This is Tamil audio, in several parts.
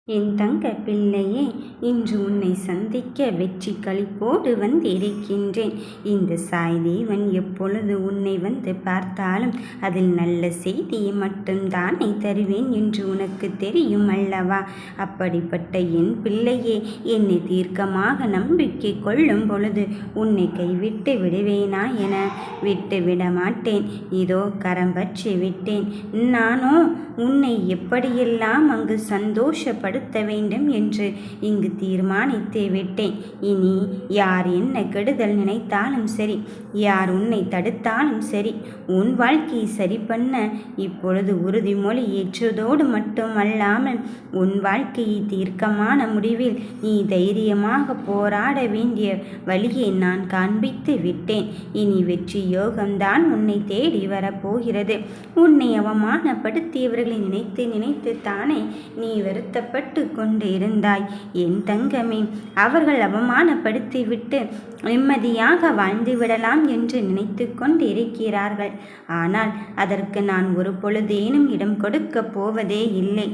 என் தங்க பிள்ளையே, இன்று உன்னை சந்திக்க வெற்றி களிப்போடு வந்திருக்கின்றேன். இந்த சாய் தேவன் எப்பொழுது உன்னை வந்து பார்த்தாலும் அதில் நல்ல செய்தியை மட்டும்தானே தருவேன் என்று உனக்கு தெரியும் அல்லவா? அப்படிப்பட்ட என் பிள்ளையே, என்னை தீர்க்கமாக நம்பிக்கை கொள்ளும் பொழுது உன்னை கைவிட்டு விடுவேனா என விட்டு விட மாட்டேன். இதோ கரம் பற்றி விட்டேன். நானோ உன்னை எப்படியெல்லாம் அங்கு சந்தோஷப்படுத்த வேண்டும் என்று இங்கு தீர்மானித்து விட்டேன். இனி யார் என்ன கெடுதல் நினைத்தாலும் சரி, யார் உன்னை தடுத்தாலும் சரி, உன் வாழ்க்கையை சரி பண்ண இப்பொழுது உறுதிமொழி ஏற்றதோடு மட்டும் அல்லாமல் உன் வாழ்க்கையை தீர்க்கமான முடிவில் நீ தைரியமாக போராட வேண்டிய வழியை நான் காண்பித்து விட்டேன். இனி வெற்றி யோகம்தான் உன்னை தேடி வரப்போகிறது. உன்னை அவமானப்படுத்தியவர்களை நினைத்து நினைத்து தானே நீ வருத்தப்பட்டு கொண்டு இருந்தாய் என் தங்கமே. அவர்கள் அவமானப்படுத்திவிட்டு நிம்மதியாக வாழ்ந்து விடலாம் என்று நினைத்து கொண்டு இருக்கிறார்கள். ஆனால் அதற்கு நான் ஒரு பொழுதேனும் இடம் கொடுக்க போவதே இல்லை.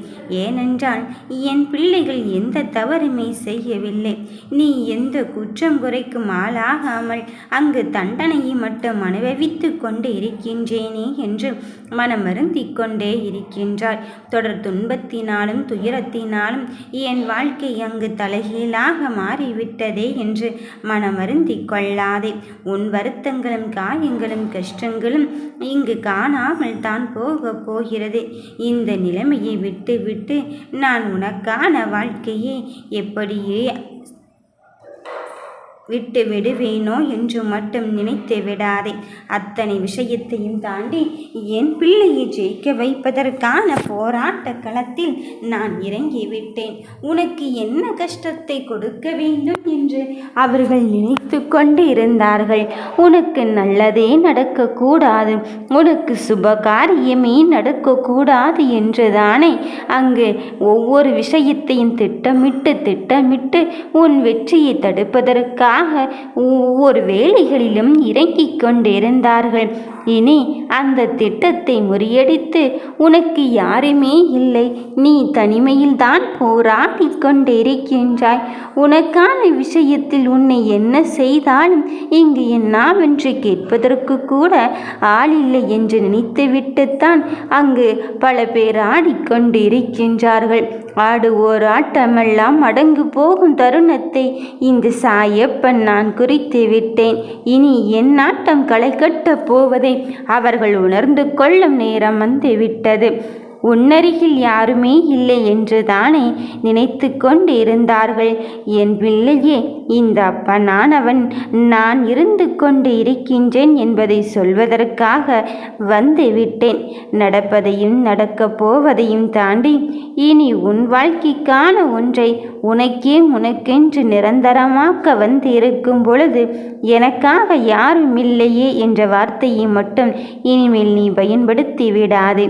ஏனென்றால் என் பிள்ளைகள் எந்த தவறுமே செய்யவில்லை. நீ எந்த குற்றம் குறைக்கும் ஆளாகாமல் அங்கு தண்டனையை மட்டும் அனுபவித்து கொண்டு இருக்கின்றேனே என்று மனமருந்தி கொண்டே இருக்கின்றாய். தொடர் துன்பத்தினாலும் துயரத்தினாலும் என் வாழ்க்கை அங்கு தலைகீழாக மாறிவிட்டதே என்று மனமருந்தி கொள்ளாதே. உன் வருத்தங்களும் காயங்களும் கஷ்டங்களும் இங்கு காணாமல் தான் போக போகிறது. இந்த நிலைமையை விட்டு விட்டு நான் உனக்கான வாழ்க்கையை எப்படியே விட்டு விடுவேனோ என்று மட்டும் நினைத்து விடாதே. அத்தனை விஷயத்தையும் தாண்டி என் பிள்ளையை ஜெயிக்க வைப்பதற்கான போராட்ட களத்தில் நான் இறங்கிவிட்டேன். உனக்கு என்ன கஷ்டத்தை கொடுக்க வேண்டும் என்று அவர்கள் நினைத்து கொண்டு இருந்தார்கள். உனக்கு நல்லதே நடக்கக்கூடாது, உனக்கு சுப காரியமே நடக்கக்கூடாது என்றுதானே அங்கு ஒவ்வொரு விஷயத்தையும் திட்டமிட்டு உன் வெற்றியை தடுப்பதற்காக ஒவ்வொரு வேலைகளிலும் இறங்கிக் கொண்டிருந்தார்கள். இனி அந்த திட்டத்தை முறியடித்து உனக்கு யாருமே இல்லை, நீ தனிமையில் தான் போராடி கொண்டிருக்கின்றாய். உனக்கான விஷயத்தில் உன்னை என்ன செய்தாலும் இங்கு என்னவென்று கேட்பதற்கு கூட ஆள் இல்லை என்று நினைத்துவிட்டுத்தான் அங்கு பல பேர் ஆடிக்கொண்டிருக்கின்றார்கள். ஆடுவோர் ஆட்டமெல்லாம் அடங்கு போகும் தருணத்தை இந்த சாயப்பன் நான் குறித்து விட்டேன். இனி என் ஆட்டம் களை கட்டப் போவதை அவர்கள் உணர்ந்து கொள்ளும் நேரம் வந்துவிட்டது. உன்னருகில் யாருமே இல்லை என்று தானே நினைத்து கொண்டு இருந்தார்கள் என் பிள்ளையே. இந்த அப்பனானவன் நான் இருந்து கொண்டு இருக்கின்றேன் என்பதை சொல்வதற்காக வந்து விட்டேன். நடப்பதையும் நடக்கப் போவதையும் தாண்டி இனி உன் வாழ்க்கைக்கான ஒன்றை உனக்கென்று நிரந்தரமாக்க வந்து இருக்கும் பொழுது எனக்காக யாரும் இல்லையே என்ற வார்த்தையை மட்டும் இனிமேல் நீ பயன்படுத்தி விடாது.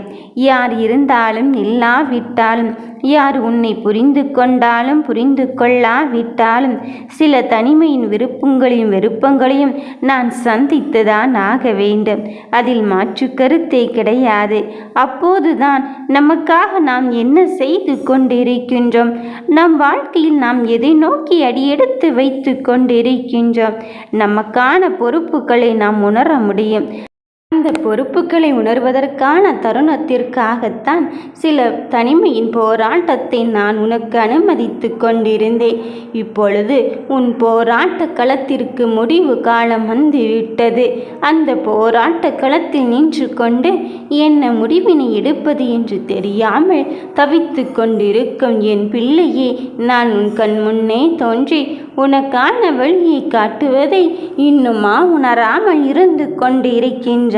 யார் இருந்தாலும் இல்லாவிட்டாலும், யார் உன்னை புரிந்து கொண்டாலும் புரிந்து கொள்ளாவிட்டாலும், சில தனிமையின் விருப்பங்களையும் வெறுப்பங்களையும் நான் சந்தித்துதான் ஆக வேண்டும். அதில் மாற்று கருத்தே கிடையாது. அப்போதுதான் நமக்காக நாம் என்ன செய்து கொண்டிருக்கின்றோம், நம் வாழ்க்கையில் நாம் எதை நோக்கி அடியெடுத்து வைத்து கொண்டிருக்கின்றோம், நமக்கான பொறுப்புகளை நாம் உணர முடியும். அந்த பொறுப்புகளை உணர்வதற்கான தருணத்திற்காகத்தான் சில தனிமையின் போராட்டத்தை நான் உனக்கு அனுமதித்து கொண்டிருந்தேன். இப்பொழுது உன் போராட்ட களத்திற்கு முடிவு காலம் வந்துவிட்டது. அந்த போராட்ட களத்தில் நின்று கொண்டு என்ன முடிவினை எடுப்பது என்று தெரியாமல் தவித்து கொண்டிருக்கும் என் பிள்ளையே, நான் உன் கண் முன்னே தோன்றி உனக்கான வழியை காட்டுவதை இன்னுமா உணராமல் இருந்து கொண்டு இருக்கின்றாய்.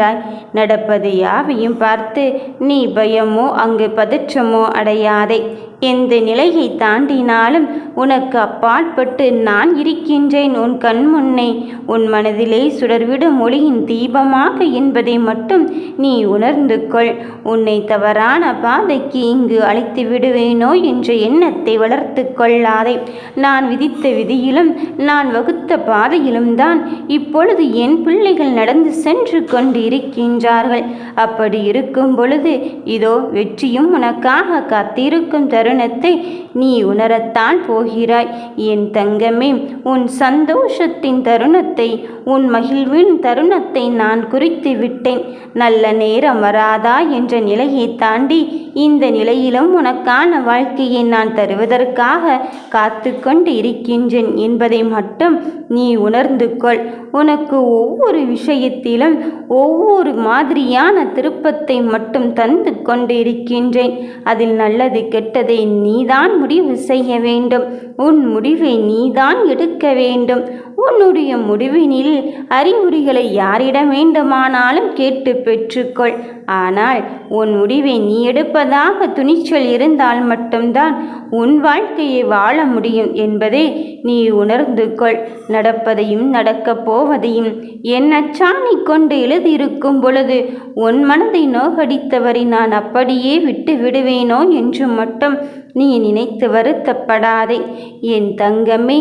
நடப்பது யாவையும் பார்த்து நீ பயமோ அங்கு பதற்றமோ அடையாதே. எந்த நிலையை தாண்டினாலும் உனக்கு அப்பாற்பட்டு நான் இருக்கின்றேன் உன் கண் முன்னே, உன் மனதிலே சுடர்விடும் ஒளியின் தீபமாக என்பதை மட்டும் நீ உணர்ந்து கொள். உன்னை தவறான பாதைக்கு இங்கு அழைத்து விடுவேனோ என்ற எண்ணத்தை வளர்த்து கொள்ளாதே. நான் விதித்த விதியிலும் நான் வகுத்த பாதையிலும் தான் இப்பொழுது என் பிள்ளைகள் நடந்து சென்று கொண்டு இருக்கின்றார்கள். அப்படி இருக்கும் பொழுது இதோ வெற்றியும் உனக்காக காத்திருக்கும் தருணம் தருணத்தை நீ உணரத்தான் போகிறாய். என் தங்கமே, உன் சந்தோஷத்தின் தருணத்தை, உன் மகிழ்வின் தருணத்தை நான் குறித்து விட்டேன். நல்ல நேரம் வராதா என்ற நிலையை தாண்டி இந்த நிலையிலும் உனக்கான வாழ்க்கையை நான் தருவதற்காக காத்து கொண்டு இருக்கின்றேன் என்பதை மட்டும் நீ உணர்ந்து கொள். உனக்கு ஒவ்வொரு விஷயத்திலும் ஒவ்வொரு மாதிரியான திருப்பத்தை மட்டும் தந்து கொண்டு இருக்கின்றேன். அதில் நல்லது கெட்டதை நீதான் முடிவு செய்ய வேண்டும். உன் முடிவை நீதான் எடுக்க வேண்டும். உன்னுடைய முடிவினில் அறிகுறிகளை யாரிடம் வேண்டுமானாலும் கேட்டு பெற்றுக்கொள். ஆனால் உன் முடிவை நீ எடுப்பதாக துணிச்சல் இருந்தால் மட்டும்தான் உன் வாழ்க்கையை வாழ முடியும் என்பதை நீ உணர்ந்து கொள். நடப்பதையும் நடக்கப் போவதையும் என் அச்சாணி கொண்டு எழுதியிருக்கும் பொழுது உன் மனதை நோகடித்தவரை நான் அப்படியே விட்டு விடுவேனோ என்று மட்டும் நீ நினைத்து வருத்தப்படாதே. என் தங்கமே,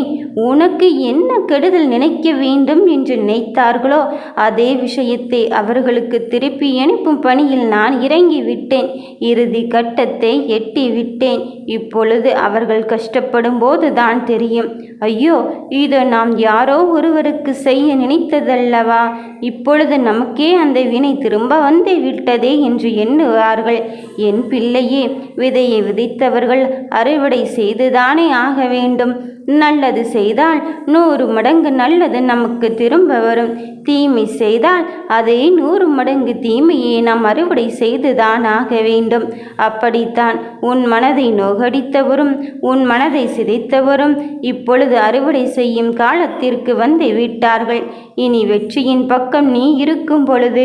உனக்கு என்ன கெடுதல் நினைக்க வேண்டும் என்று நினைத்தார்களோ அதே விஷயத்தை அவர்களுக்கு திருப்பி அனுப்பும் பணியில் நான் இறங்கிவிட்டேன். இறுதி கட்டத்தை எட்டி விட்டேன். இப்பொழுது அவர்கள் கஷ்டப்படும் போது தான் தெரியும், ஐயோ, இதை நாம் யாரோ ஒருவருக்கு செய்ய நினைத்ததல்லவா, இப்பொழுது நமக்கே அந்த வினை திரும்ப வந்து விட்டதே என்று எண்ணுவார்கள். என் பிள்ளையே, விதையை விதைத்தவர்கள் அறுவடை செய்துதானே ஆக வேண்டும். நல்லது செய்தால் 100 மடங்கு நல்லது நமக்கு திரும்ப வரும். தீமை செய்தால் அதே 100 மடங்கு தீமையை நாம் அறுவடை செய்துதான் ஆக வேண்டும். அப்படித்தான் உன் மனதை நோகடித்தவரும் உன் மனதை சிதைத்தவரும் இப்பொழுது அறுவடை செய்யும் காலத்திற்கு வந்து விட்டார்கள். இனி வெற்றியின் பக்கம் நீ இருக்கும் பொழுது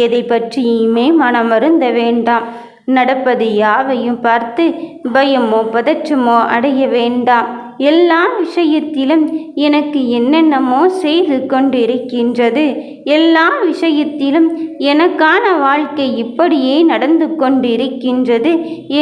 எதை பற்றியுமே மனம் வருந்த வேண்டாம். நடப்பது யாவையும் பார்த்து பயமோ பதற்றமோ அடைய வேண்டாம். எல்லா விஷயத்திலும் எனக்கு என்னென்னமோ செய்து கொண்டிருக்கின்றது, எல்லா விஷயத்திலும் எனக்கான வாழ்க்கை இப்படியே நடந்து கொண்டிருக்கின்றது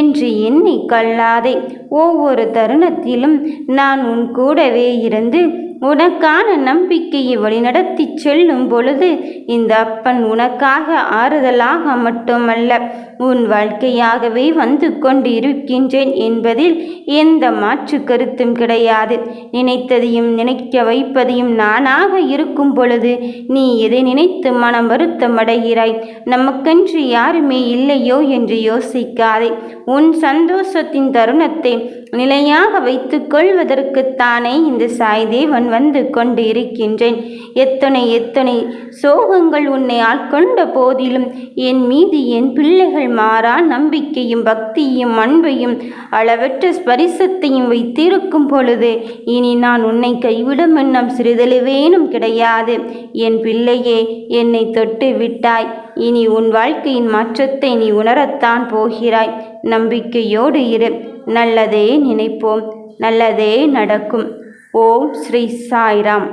என்று எண்ணிக்கொள்ளாதே. ஒவ்வொரு தருணத்திலும் நான் உன் கூடவே இருந்து உனக்கான நம்பிக்கையை வழிநடத்தி செல்லும் பொழுது இந்த அப்பன் உனக்காக ஆறுதலாக மட்டுமல்ல உன் வாழ்க்கையாகவே வந்து கொண்டு இருக்கின்றேன் என்பதில் எந்த மாற்று கருத்தும் கிடையாது. நினைத்ததையும் நினைக்க வைப்பதையும் நானாக இருக்கும் பொழுது நீ எதை நினைத்து மனம் வருத்தமடைகிறாய்? நமக்கென்று யாருமே இல்லையோ என்று யோசிக்காதே. உன் சந்தோஷத்தின் தருணத்தை நிலையாக வைத்துக் கொள்வதற்குத்தானே இந்த சாய்தேவன் வந்து கொண்டு இருக்கின்றேன். எத்தனை சோகங்கள் உன்னை ஆட்கொண்ட போதிலும் என் மீது என் பிள்ளைகள் மாறா நம்பிக்கையும் பக்தியும் அன்பையும் அளவற்ற ஸ்பரிசத்தையும் வைத்திருக்கும் பொழுது இனி நான் உன்னை கைவிடும் எண்ணம் சிறிதளவேனும் கிடையாது. என் பிள்ளையே, என்னை தொட்டு விட்டாய். இனி உன் வாழ்க்கையின் மாற்றத்தை நீ உணரத்தான் போகிறாய். நம்பிக்கையோடு இரு. நல்லதே நினைப்போம், நல்லதே நடக்கும். ஓம் ஸ்ரீ சாய்ராம்.